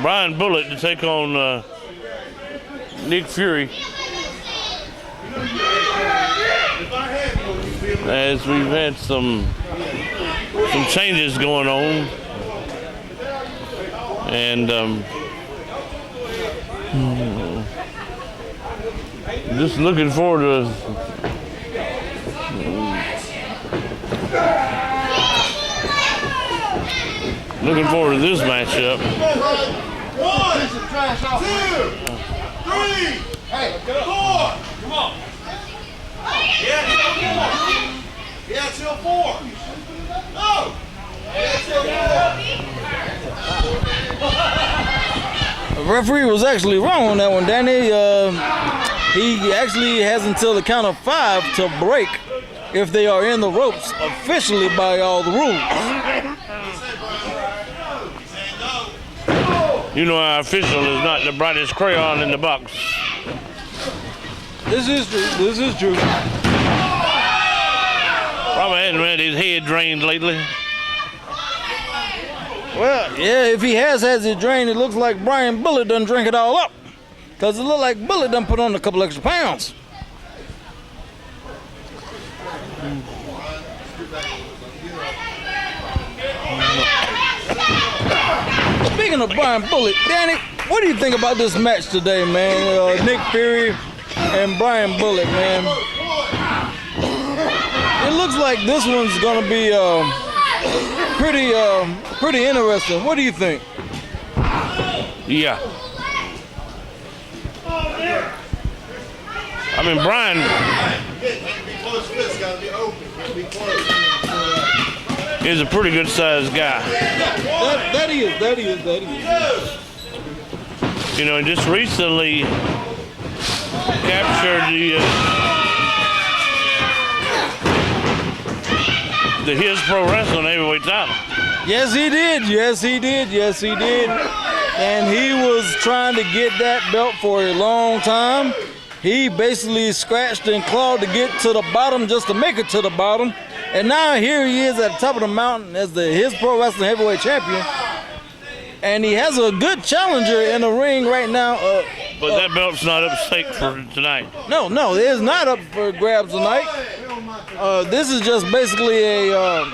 Brian Bullitt to take on Nick Fury. As we've had some changes going on, and just looking forward to this matchup. 1, 2, 3, 4. Come on. Yeah, till 4. No. Yeah, till 4. The referee was actually wrong on that one, Danny. He actually has until the count of 5 to break if they are in the ropes officially by all the rules. You know, our official is not the brightest crayon in the box. This is true. This is true. Probably hadn't had his head drained lately. Well, yeah, if he has had it drained, it looks like Brian Bullitt done drink it all up. Because it looked like Bullitt done put on a couple extra pounds. Speaking of Brian Bullitt, Danny, what do you think about this match today, man? Nick Fury and Brian Bullitt, man. It looks like this one's going to be pretty interesting. What do you think? Yeah. I mean, Brian is a pretty good sized guy. That he is. You know, just recently captured the His Pro Wrestling heavyweight title. Yes, he did. And he was trying to get that belt for a long time. He basically scratched and clawed to get to the bottom just to make it to the bottom. And now here he is at the top of the mountain as the His Pro Wrestling heavyweight champion. And he has a good challenger in the ring right now. But that belt's not up stake for tonight. No, it is not up for grabs tonight. This is just basically a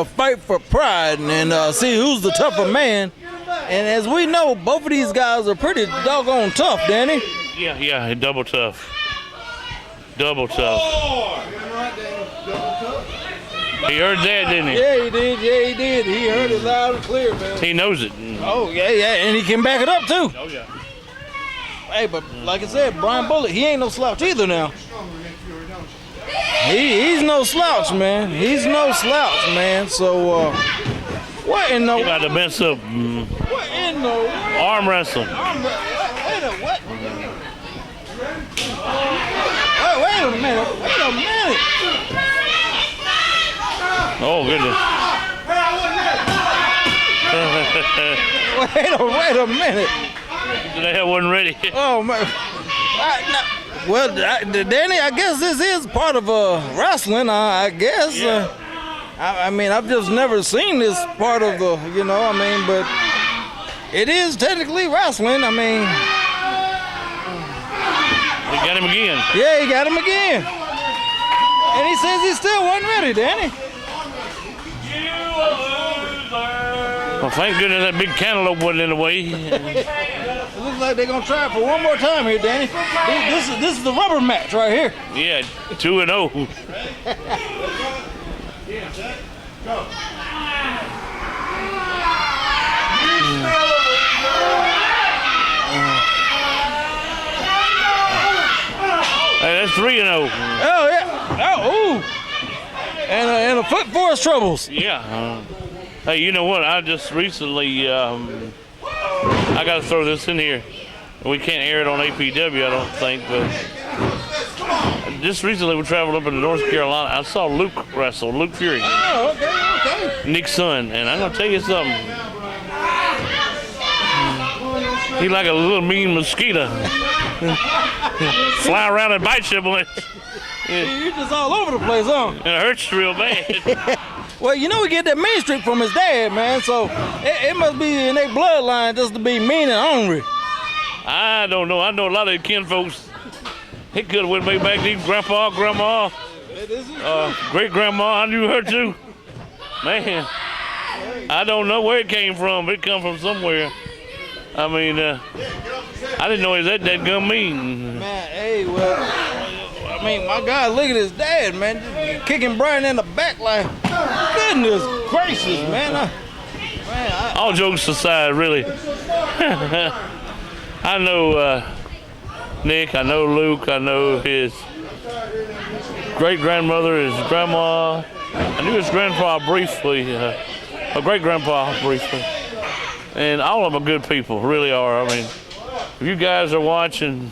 fight for pride and see who's the tougher man. And as we know, both of these guys are pretty doggone tough, Danny. Yeah, double tough. He heard that, didn't he? Yeah, he did. He heard it loud and clear, man. He knows it. Oh, yeah, and he can back it up, too. Oh, yeah. Hey, but like I said, Brian Bullitt, he ain't no slouch either now. He's no slouch, man. So, what in the... He got to mess up. What in the... Arm wrestling. Wait a what? Wait a minute. Oh, goodness. Wait a minute. That wasn't ready. Oh, man. Danny, I guess this is part of wrestling, I guess. Yeah. I mean, I've just never seen this part of the, but it is technically wrestling. I mean... He got him again. Yeah, he got him again. And he says he still wasn't ready, Danny. Well, thank goodness that big cantaloupe wasn't in the way. It looks like they're going to try it for one more time here, Danny. This is the rubber match right here. Yeah, 2-0. Hey, that's 3-0. Oh, yeah. Oh, ooh. And a foot for his troubles. Yeah. Hey, you know what? I just recently, I got to throw this in here. We can't air it on APW, I don't think, but just recently we traveled up into North Carolina. I saw Luke wrestle, Luke Fury. Oh, okay. Nick's son, and I'm going to tell you something. He like a little mean mosquito. Fly around and bite you, boy. You're just all over the place, huh? And it hurts real bad. Well, you know he get that mean streak from his dad, man. So it must be in their bloodline just to be mean and hungry. I don't know. I know a lot of the kin folks. He could have went way back to grandpa, grandma, great grandma. I knew her too. Man, I don't know where it came from. It come from somewhere. I mean, I didn't know he was that gum mean. Man, hey, well, I mean, my God, look at his dad, man, just kicking Brian in the back like, goodness gracious, man. All jokes aside, really. I know Nick, I know Luke, I know his great-grandmother, his grandma. I knew his grandpa briefly, a great-grandpa briefly. And all of them are good people, really are. I mean, if you guys are watching,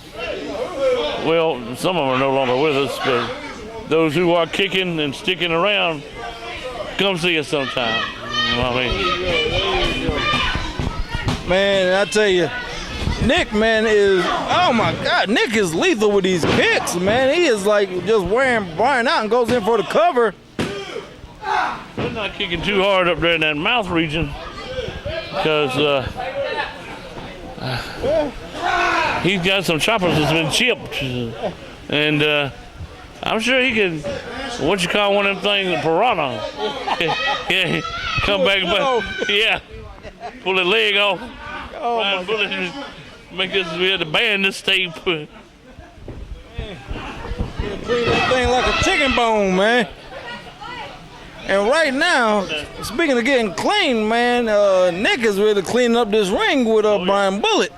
well, some of them are no longer with us, but those who are kicking and sticking around, come see us sometime. You know what I mean? Man, I tell you, Nick, man, oh my God, Nick is lethal with these kicks, man. He is like just wearing Brian out and goes in for the cover. We're not kicking too hard up there in that mouth region because he's got some choppers that's been chipped. And I'm sure he can, what you call one of them things, piranha. Yeah, come back, yeah, pull the leg off. Oh my God. Make us, we had to ban this tape. Clean that thing like a chicken bone, man. And right now, speaking of getting clean, man, Nick is really cleaning up this ring with Brian Bullitt.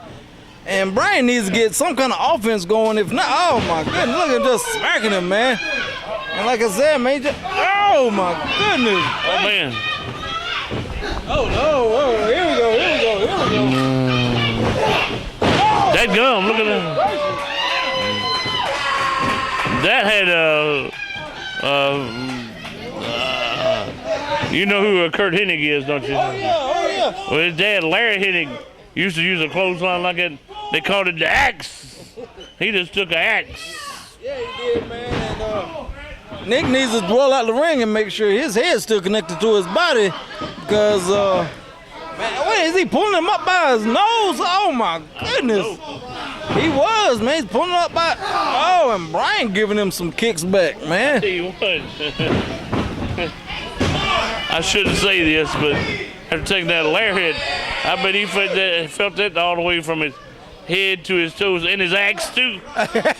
And Brian needs to get some kind of offense going. If not, oh my goodness, look at him just smacking him, man. And like I said, man, oh my goodness. Oh man. Oh no, here we go. That gum, look at that. That had you know who Kurt Hennig is, don't you? Oh yeah. Well, his dad, Larry Hennig, used to use a clothesline like that. They called it the axe. He just took an axe. Yeah, he did, man. And Nick needs to dwell out the ring and make sure his head's still connected to his body, because man, wait, is he pulling him up by his nose? Oh my goodness. He was, man. He's pulling him up by, and Brian giving him some kicks back, man. Tell you what. I shouldn't say this, but after taking that Larry hit, I bet he felt that all the way from his head to his toes and his axe too.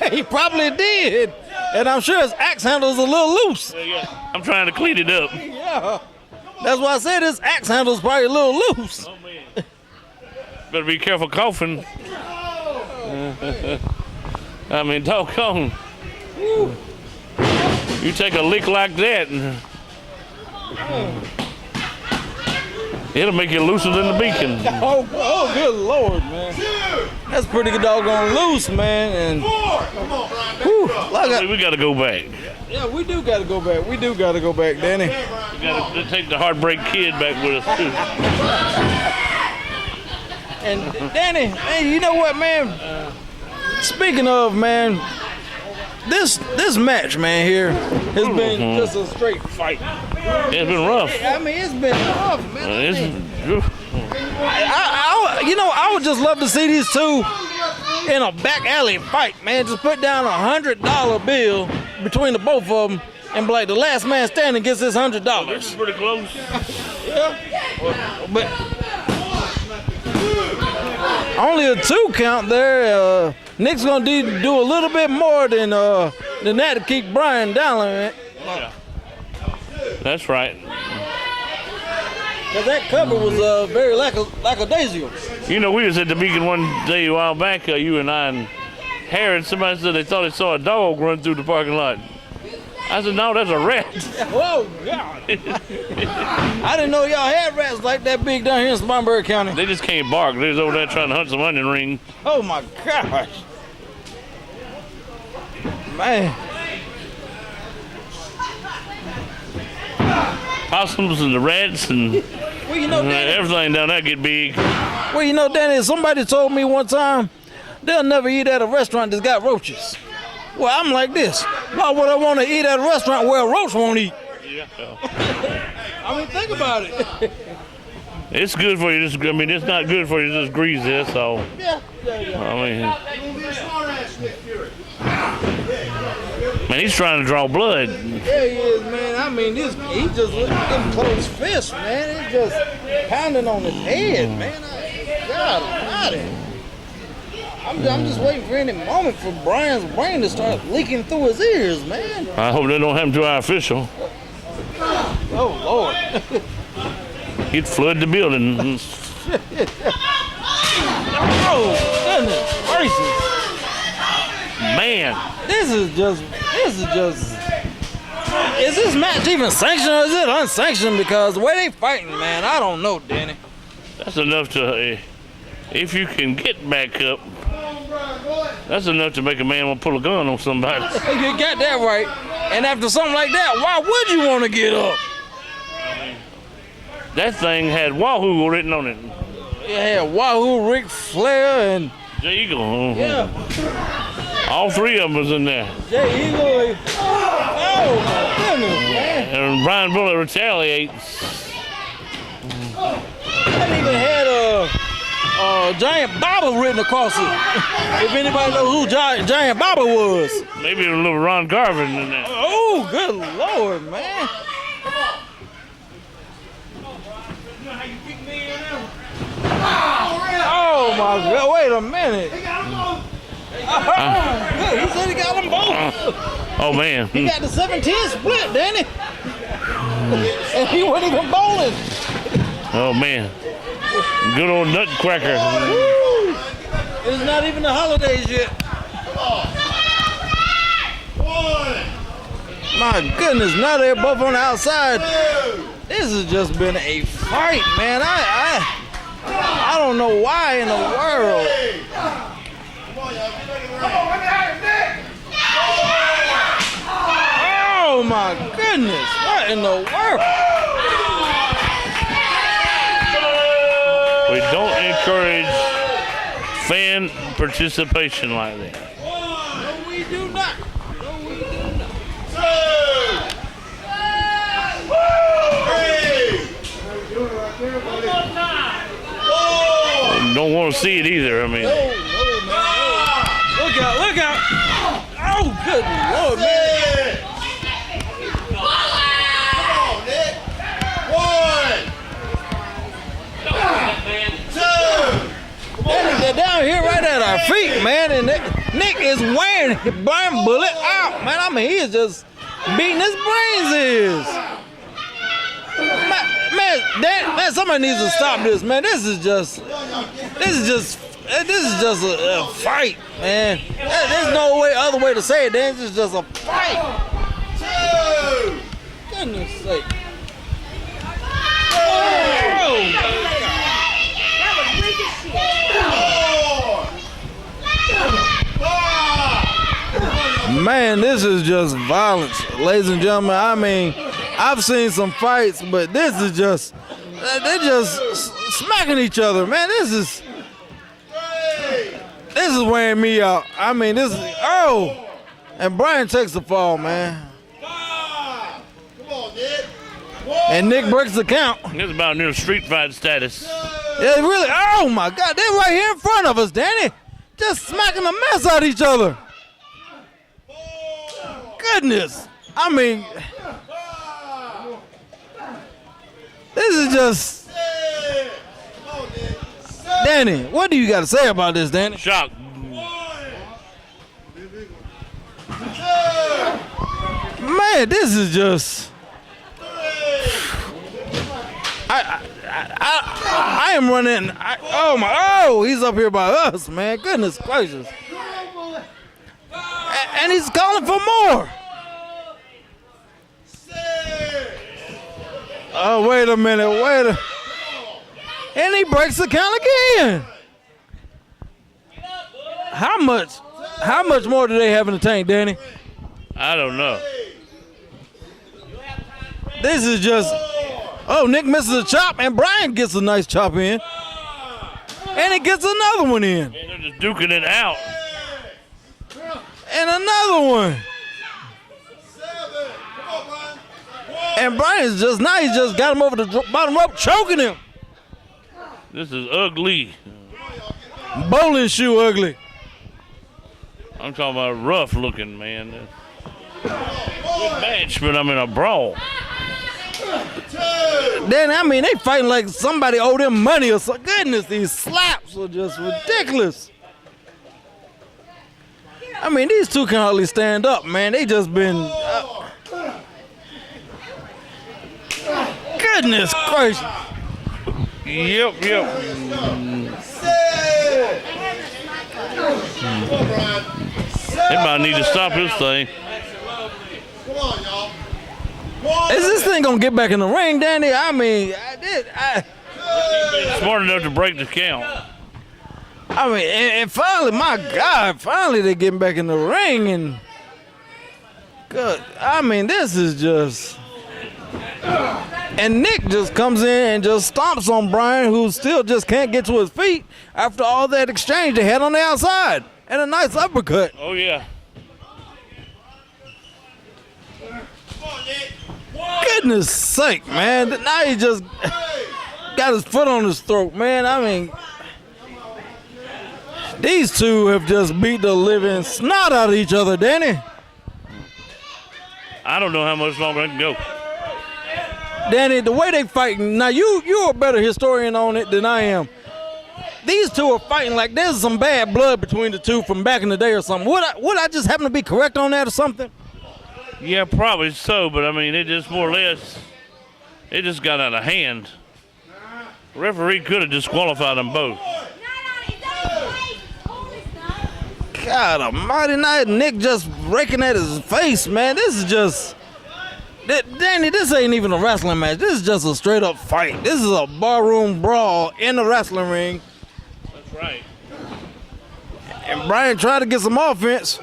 He probably did. And I'm sure his axe handle's a little loose. Yeah. I'm trying to clean it up. Yeah. That's why I said his axe handle's probably a little loose. Oh man. Better be careful coughing. I mean, doggone. You take a lick like that, and it'll make you looser than the beacon. Oh, good Lord, man. That's pretty good doggone loose, man. And we got to go back. Yeah, we do got to go back. We do got to go back, Danny. We got to take the Heartbreak Kid back with us too. And Danny, hey, you know what, man? Speaking of, man, this match, man, here has been just a straight fight. It's been rough. I mean, it's been rough, man. I would just love to see these two in a back alley fight, man. Just put down $100 bill between the both of them and be like, the last man standing gets his $100. This is pretty close. Yeah. But only a 2 count there. Nick's gonna do a little bit more than that to keep Brian down, man. Yeah. That's right. Cause that cover was very lackadaisical. You know, we was at the Beacon one day a while back, you and I and Harry, somebody said they thought they saw a dog run through the parking lot. I said, no, that's a rat. Whoa, God. I didn't know y'all had rats like that big down here in Spartanburg County. They just can't bark. They was over there trying to hunt some onion ring. Oh my gosh. Man. Possums and the rats and Well, you know, Danny, everything down there get big. well, you know, Danny, somebody told me one time they'll never eat at a restaurant that's got roaches. Well, I'm like this. Why would I want to eat at a restaurant where a roach won't eat? Yeah. I mean, think about it. It's good for you. I mean, it's not good for you to just grease this. So Yeah. I mean, You're gonna be a smart ass, Nick Fury. man, he's trying to draw blood. Yeah, he is, man. I mean, he just let him close fist, man. He's just pounding on his head, man. God almighty. I'm just waiting for any moment for Brian's brain to start leaking through his ears, man. I hope that don't happen to our official. Oh, Lord. He'd flood the building. Oh, goodness gracious. Man, This is just, is this match even sanctioned or is it unsanctioned? Because the way they fighting, man, I don't know, Danny. that's enough to, if you can get back up, that's enough to make a man want to pull a gun on somebody. You got that right. And after something like that, why would you want to get up? That thing had Wahoo written on it. Yeah, Wahoo, Ric Flair, and Jay Eagle. yeah, All three of them was in there. Jay Eagle. Oh my goodness, man! And Brian Bullet retaliates. That even had Giant Baba written across it. If anybody knows who Giant Baba was. Maybe a little Ron Garvin in there. Oh, good Lord, man! Oh my God! Wait a minute. He said he got them both. Oh man. He got the 7-10 split, didn't he? And he wasn't even bowling. Oh man. Good old Nutcracker. Woo! It's not even the holidays yet. My goodness, now they're both on the outside. This has just been a fight, man. I don't know why in the world. Oh my goodness, what in the world? We don't encourage fan participation like that. No, we do not. No, we do not. Don't want to see it either. I mean, No, man. Look out, look out. Oh, good Lord, man. They're down here right at our feet, man, and Nick is wearing Brian Bullet out, man. I mean, he is just beating his brains is. Man, somebody needs to stop this, man. This is just a fight, man. There's no other way to say it. This is just a fight. Goodness sake. Oh. Man, this is just violence, ladies and gentlemen. I mean, I've seen some fights, but this is just, they're just smacking each other, man. This is wearing me out. I mean, this is, and Brian takes the fall, man. And Nick breaks the count. it's about near street fight status. Yeah, really, oh my God, they're right here in front of us, Danny. Just smacking the mess out of each other. Goodness, I mean, this is just, Danny, what do you got to say about this, Danny? Shock. Man, this is just, I am running, he's up here by us, man, goodness gracious. And he's calling for more. Oh, wait a minute, and he breaks the count again. How much more do they have in the tank, Danny? I don't know. This is just, Nick misses a chop, and Brian gets a nice chop in. And he gets another one in. And they're just duking it out. And another one. And Brian's just now, he just got him over the bottom rope, choking him. This is ugly. Bowling shoe ugly. I'm talking about rough looking, man. Good match, but I'm in a brawl. Then, I mean, they fighting like somebody owe them money or something. Goodness, these slaps are just ridiculous. I mean, these two can hardly stand up, man. They just been... goodness gracious. Yep. They might need to stop this thing. Come on, y'all. Is this thing gonna get back in the ring, Danny? I mean, Smart enough to break the count. and finally, my God, finally they're getting back in the ring and good. I mean, this is just. And Nick just comes in and just stomps on Brian, who still just can't get to his feet after all that exchange they had on the outside and a nice uppercut. Oh yeah. Goodness sake, man. Now he just got his foot on his throat, man. I mean, these two have just beat the living snot out of each other, Danny. I don't know how much longer I can go. Danny, the way they fighting, now you're a better historian on it than I am. These two are fighting like there's some bad blood between the two from back in the day or something. Would I just happen to be correct on that or something? Yeah, probably so, but I mean, it just more or less, it just got out of hand. The referee could have disqualified them both. God almighty, now Nick just raking at his face, man. This is just, Danny, this ain't even a wrestling match. This is just a straight up fight. This is a barroom brawl in the wrestling ring. That's right. And Brian tried to get some offense.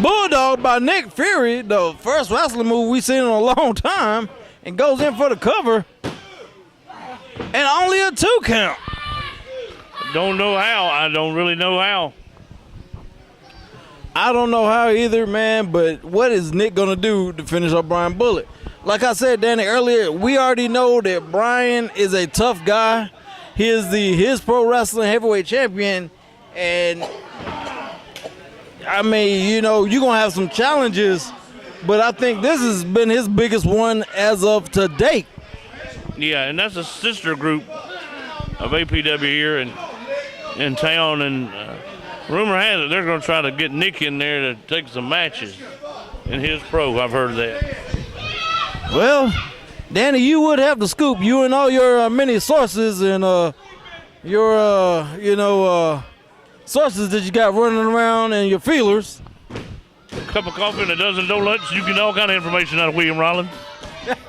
Bulldog by Nick Fury, the first wrestling move we've seen in a long time, and goes in for the cover. And only a 2 count. Don't know how. I don't really know how. I don't know how either, man, but what is Nick going to do to finish up Brian Bullet? Like I said, Danny, earlier, we already know that Brian is a tough guy. He is his pro wrestling heavyweight champion, and I mean, you know, you're going to have some challenges, but I think this has been his biggest one as of to date. Yeah, and that's a sister group of APW here in town, and rumor has it they're going to try to get Nick in there to take some matches in his pro. I've heard that. Well, Danny, you would have the scoop. You and all your many sources and your sources that you got running around and your feelers. A cup of coffee and a dozen donuts. You get all kind of information out of William Rollins.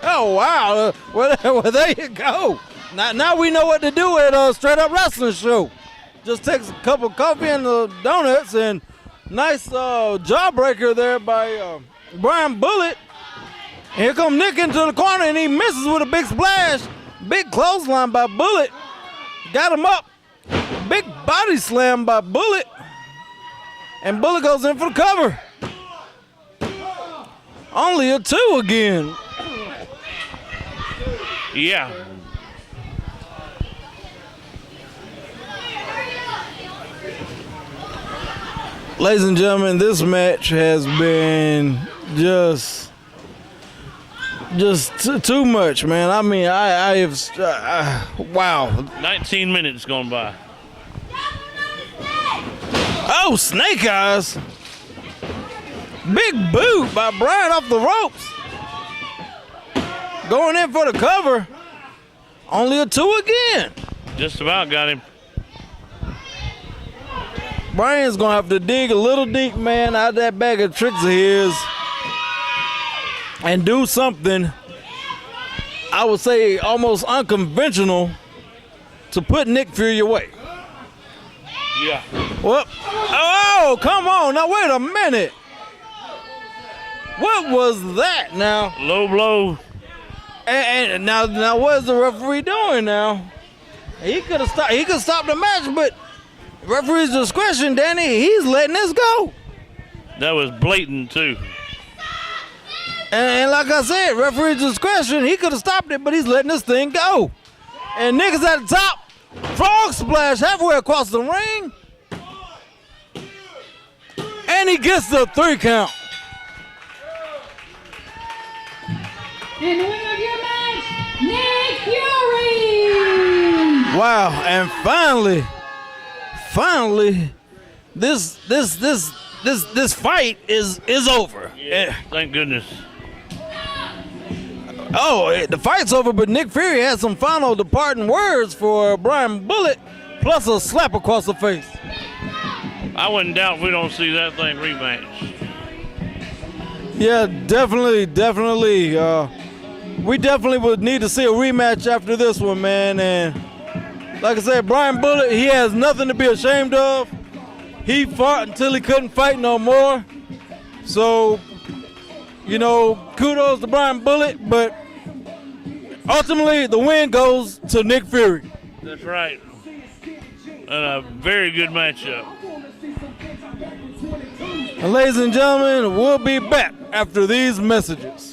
Oh, wow. Well, there you go. Now we know what to do at a Straight Up Wrestling show. Just takes a cup of coffee and the donuts and nice jawbreaker there by Brian Bullet. And here comes Nick into the corner and he misses with a big splash. Big clothesline by Bullet. Got him up. Big body slam by Bullet. And Bullet goes in for the cover. Only a 2 again. Yeah. Ladies and gentlemen, this match has been just too much, man. I mean, I have, wow. 19 minutes gone by. Oh, snake eyes. Big boot by Brian off the ropes. Going in for the cover. Only a 2 again. Just about got him. Brian's going to have to dig a little deep, man, out of that bag of tricks of his and do something, I would say, almost unconventional to put Nick Fury away. Yeah. Whoop. Oh, come on. Now, wait a minute. What was that now? Low blow. And now what is the referee doing now? He could have stopped. He could stop the match, but referee's discretion, Danny, he's letting this go. That was blatant, too. And like I said, referee discretion, he could have stopped it, but he's letting this thing go. And Nick is at the top. Frog splash halfway across the ring. And he gets the 3 count. And the winner of your match, Nick Fury! Wow, and finally, this fight is over. Yeah, thank goodness. Oh, the fight's over, but Nick Fury had some final departing words for Brian Bullet, plus a slap across the face. I wouldn't doubt if we don't see that thing rematched. Yeah, definitely. We definitely would need to see a rematch after this one, man. And like I said, Brian Bullet, he has nothing to be ashamed of. He fought until he couldn't fight no more. So, you know, kudos to Brian Bullet, but ultimately the win goes to Nick Fury. That's right. And a very good matchup. And ladies and gentlemen, we'll be back after these messages.